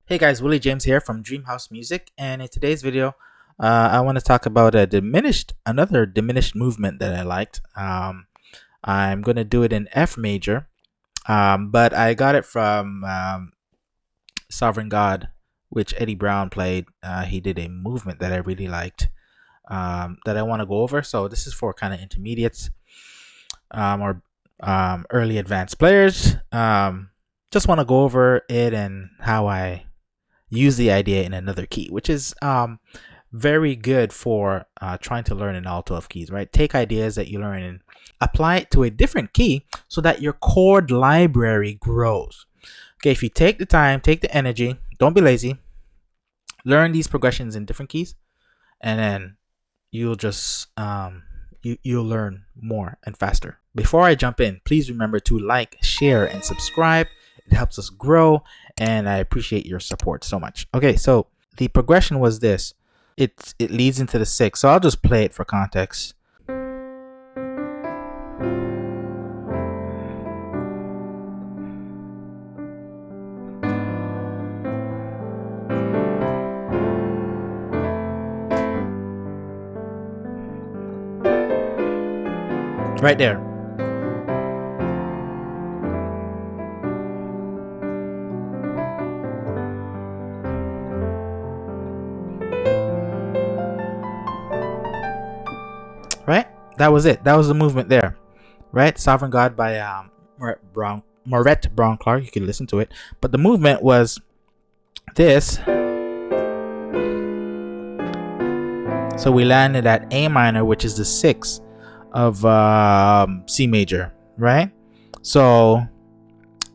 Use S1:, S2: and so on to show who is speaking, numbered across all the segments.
S1: Hey guys, Willie James here from Dreamhouse Music, and in today's video, I want to talk about another diminished movement that I liked. I'm gonna do it in F major, but I got it from Soveriegn God, which Eddie Brown played. He did a movement that I really liked, that I want to go over. So this is for kind of intermediates or early advanced players. Just want to go over it and how I use the idea in another key, which is very good for trying to learn in all 12 keys, right? Take ideas that you learn and apply it to a different key so that your chord library grows. Okay, if you take the time, take the energy, don't be lazy, learn these progressions in different keys, and then you'll just you'll learn more and faster. Before I jump in, please remember to like, share, and subscribe. It helps us grow, and I appreciate your support so much. Okay, so the progression was this. It leads into the 6, so I'll just play it for context. Right there. Right? That was it. That was the movement there. Right? Soveriegn God by Maurette Brown Clark. You can listen to it. But the movement was this. So we landed at A minor, which is the 6 of C major, right? So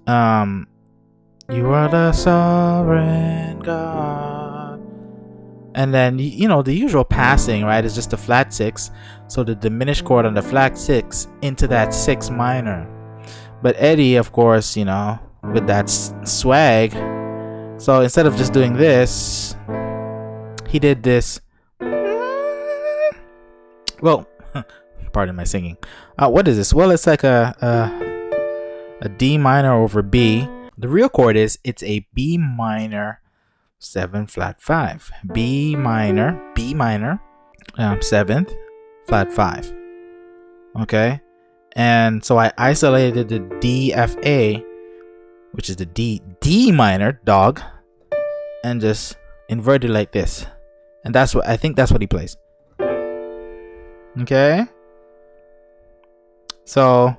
S1: you are the sovereign God. And then, you know, the usual passing, right, is just a flat 6. So the diminished chord on the flat 6 into that 6 minor. But Eddie, of course, you know, with that swag. So instead of just doing this, he did this. Well, pardon my singing. What is this? Well, it's like a D minor over B. The real chord is it's a B minor 7 flat 5. B minor 7th flat 5. Okay, and so I isolated the D F A, which is the D minor dog, and just inverted like this, and that's what I think that's what he plays. Okay, so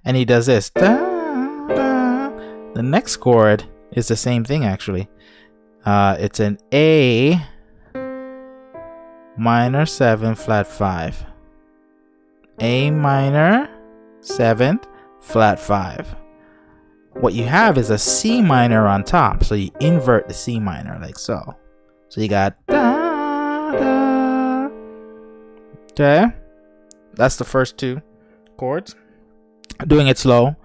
S1: and he does this. Da, da. The next chord is the same thing actually. It's an A minor 7 flat 5. A minor 7th flat 5. What you have is a C minor on top, so you invert the C minor like so. So you got da, da. Okay, that's the first 2 chords. Doing it slow.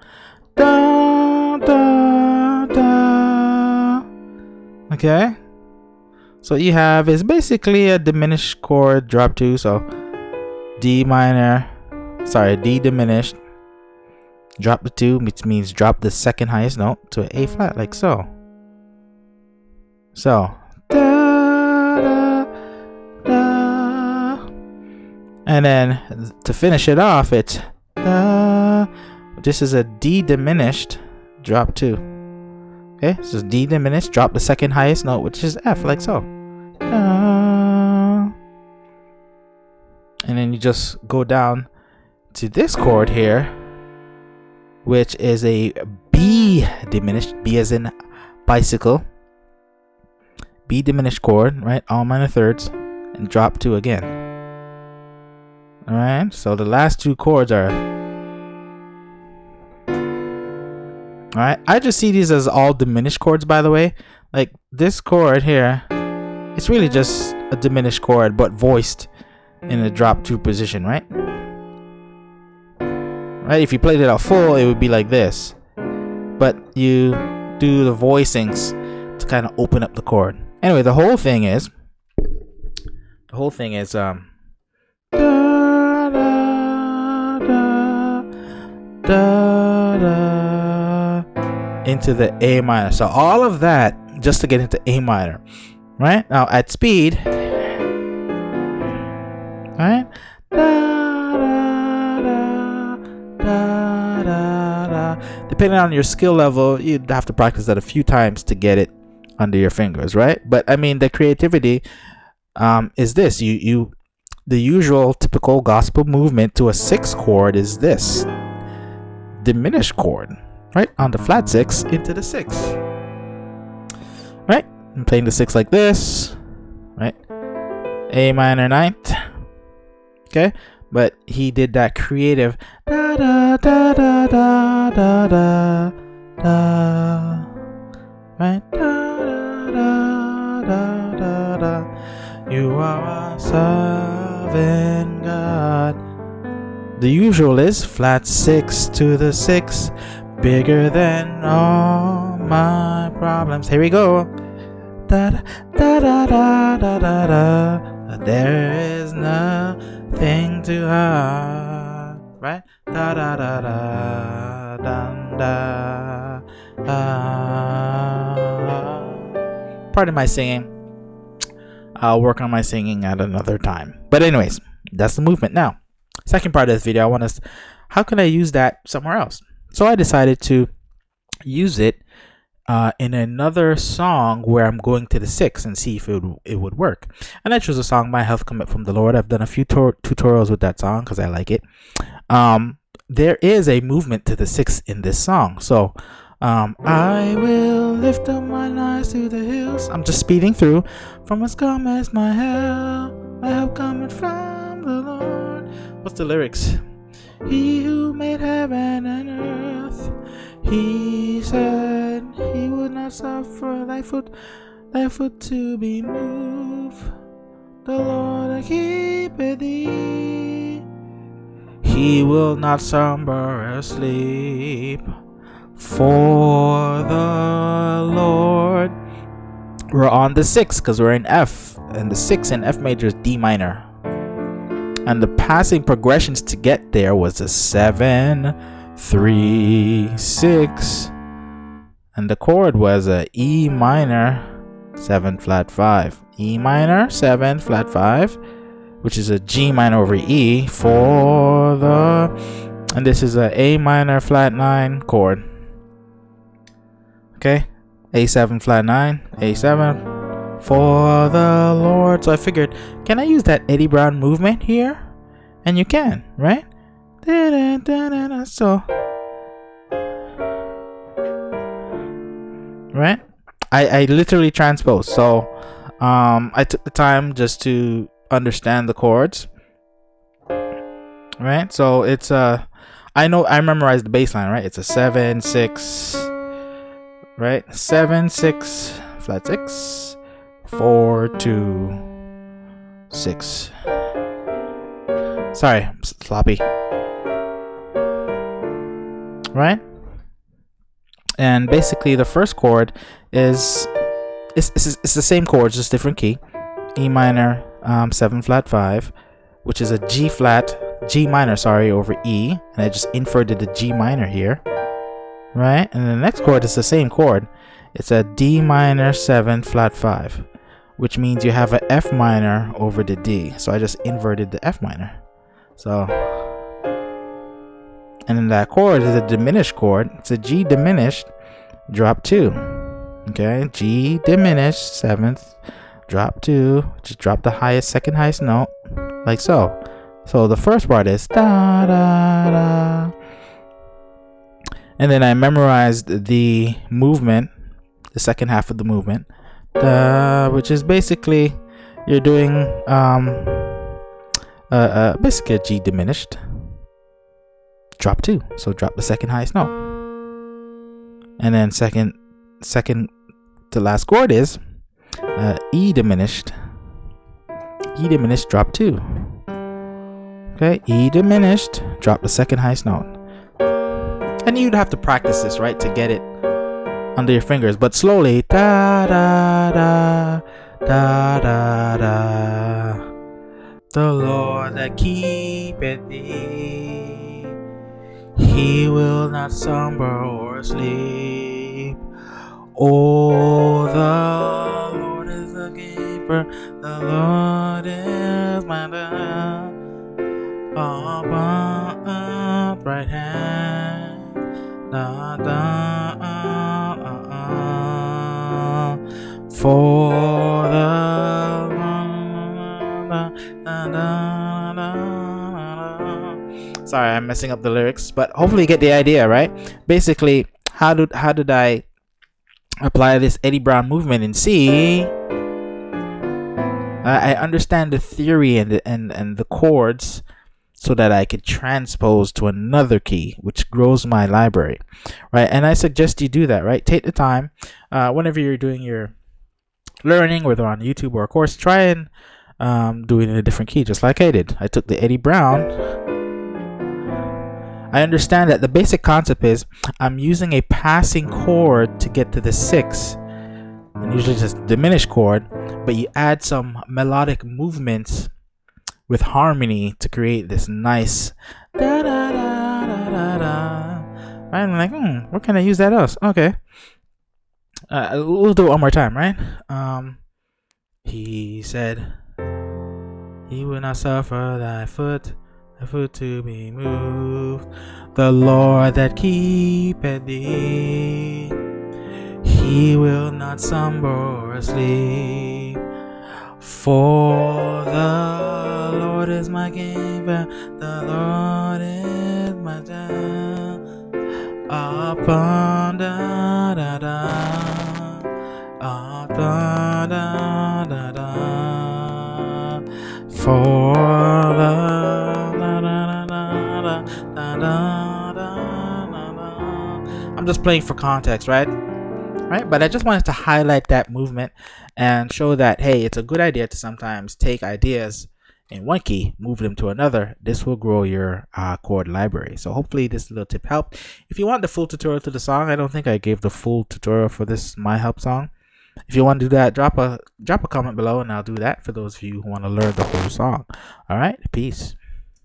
S1: Da, da, da. Okay, so you have is basically a diminished chord drop 2. So D diminished, drop the 2, which means drop the second highest note to an A flat like so. So da, da, da. And then to finish it off, it's da. This is a D diminished, drop 2. Okay, so it's D diminished, drop the second highest note, which is F, like so. And then you just go down to this chord here, which is a B diminished, B as in bicycle, B diminished chord, right? All minor thirds, and drop 2 again. Alright, so the last 2 chords are. Alright, I just see these as all diminished chords, by the way. Like this chord here, it's really just a diminished chord, but voiced in a drop 2 position, right? Right, if you played it out full, it would be like this. But you do the voicings to kind of open up the chord. Anyway, the whole thing is da, da, da, da, da, into the A minor. So all of that just to get into A minor. Right? Now at speed, right? Da, da, da, da, da. Depending on your skill level, you'd have to practice that a few times to get it under your fingers, right? But I mean, the creativity is this. The usual typical gospel movement to a 6 chord is this diminished chord, right? On the flat 6 into the 6, right? I'm playing the 6 like this, right? A minor 9th, okay? But he did that creative da da da da da da da da, right? Da da da da da. You are a sovereign God. The usual is flat 6 to the 6, bigger than all my problems. Here we go. Da da da da da da da. There is nothing too hard, right? Da da da da da da. Pardon my singing. I'll work on my singing at another time. But anyways, that's the movement. Now, second part of this video, I want to, how can I use that somewhere else? So I decided to use it in another song where I'm going to the 6 and see if it would work. And I chose a song, My Health Cometh From the Lord. I've done a few tutorials with that song because I like it. There is a movement to the 6 in this song. So I will lift up mine eyes to the hills. I'm just speeding through. From whence cometh my help cometh from the Lord. What's the lyrics? He who made heaven and earth, he said he would not suffer thy foot to be moved. The Lord that keepeth thee, he will not slumber or sleep. For the Lord, we're on the 6 because we're in F, and the 6 in F major is D minor, and the passing progressions to get there was a 7, 3, 6, and the chord was a E minor 7 flat 5, E minor 7 flat 5, which is a G minor over E for the, and this is a A minor flat 9 chord. Okay, A7 flat 9, A7 for the Lord. So I figured, can I use that Eddie Brown movement here? And you can, right? So, right? I literally transposed. So, I took the time just to understand the chords, right? So it's I memorized the bass line, right? It's a 7, 6. Right, 7, 6, flat 6, 4, 2, 6. Sorry, I'm sloppy. Right, and basically the first chord is it's the same chord, just different key. E minor 7 flat 5, which is a G minor, over E, and I just inverted the G minor here. Right, and the next chord is the same chord. It's a D minor 7 flat 5, which means you have an F minor over the D. So I just inverted the F minor. So, and then that chord is a diminished chord. It's a G diminished, drop 2. Okay, G diminished 7th, drop 2. Just drop the second highest note, like so. So the first part is da da da. And then I memorized the movement, the second half of the movement, which is basically you're doing basically a G diminished, drop 2. So drop the second highest note, and then second to last chord is E diminished, drop 2. Okay, E diminished, drop the second highest note. And you'd have to practice this, right, to get it under your fingers, but slowly. Da da da da da da. The Lord that keepeth thee, he will not slumber or sleep. Oh, the Lord is a keeper, the Lord is my love, upright hand, da, da, for the sorry, I'm messing up the lyrics, but hopefully you get the idea, right? Basically, how did I apply this Eddie Brown movement in C? I understand the theory and the chords so that I could transpose to another key, which grows my library, right? And I suggest you do that, right? Take the time whenever you're doing your learning, whether on YouTube or a course, try and do it in a different key, just like I did. I took the Eddie Brown. I understand that the basic concept is I'm using a passing chord to get to the 6, and usually just diminished chord, but you add some melodic movements with harmony to create this nice da da da da da da. Right? I'm like, where can I use that else? Okay. We'll do it one more time, right? He said, he will not suffer thy foot to be moved. The Lord that keepeth thee, he will not slumber or sleep. For the Lord is my keeper, the Lord is my judge. Upon da da da, up da da da da. For the I'm just playing for context, right? But I just wanted to highlight that movement and show that, hey, it's a good idea to sometimes take ideas in one key, move them to another. This will grow your chord library. So hopefully this little tip helped. If you want the full tutorial to the song, I don't think I gave the full tutorial for this My Help song. If you want to do that, drop a comment below and I'll do that for those of you who want to learn the whole song. All right, peace.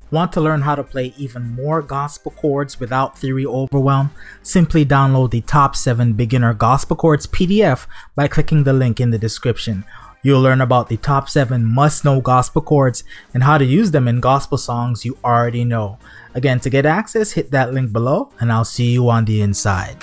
S1: Want to learn how to play even more gospel chords without theory overwhelm? Simply download the Top 7 Beginner Gospel Chords PDF by clicking the link in the description. You'll learn about the top 7 must-know gospel chords and how to use them in gospel songs you already know. Again, to get access, hit that link below and I'll see you on the inside.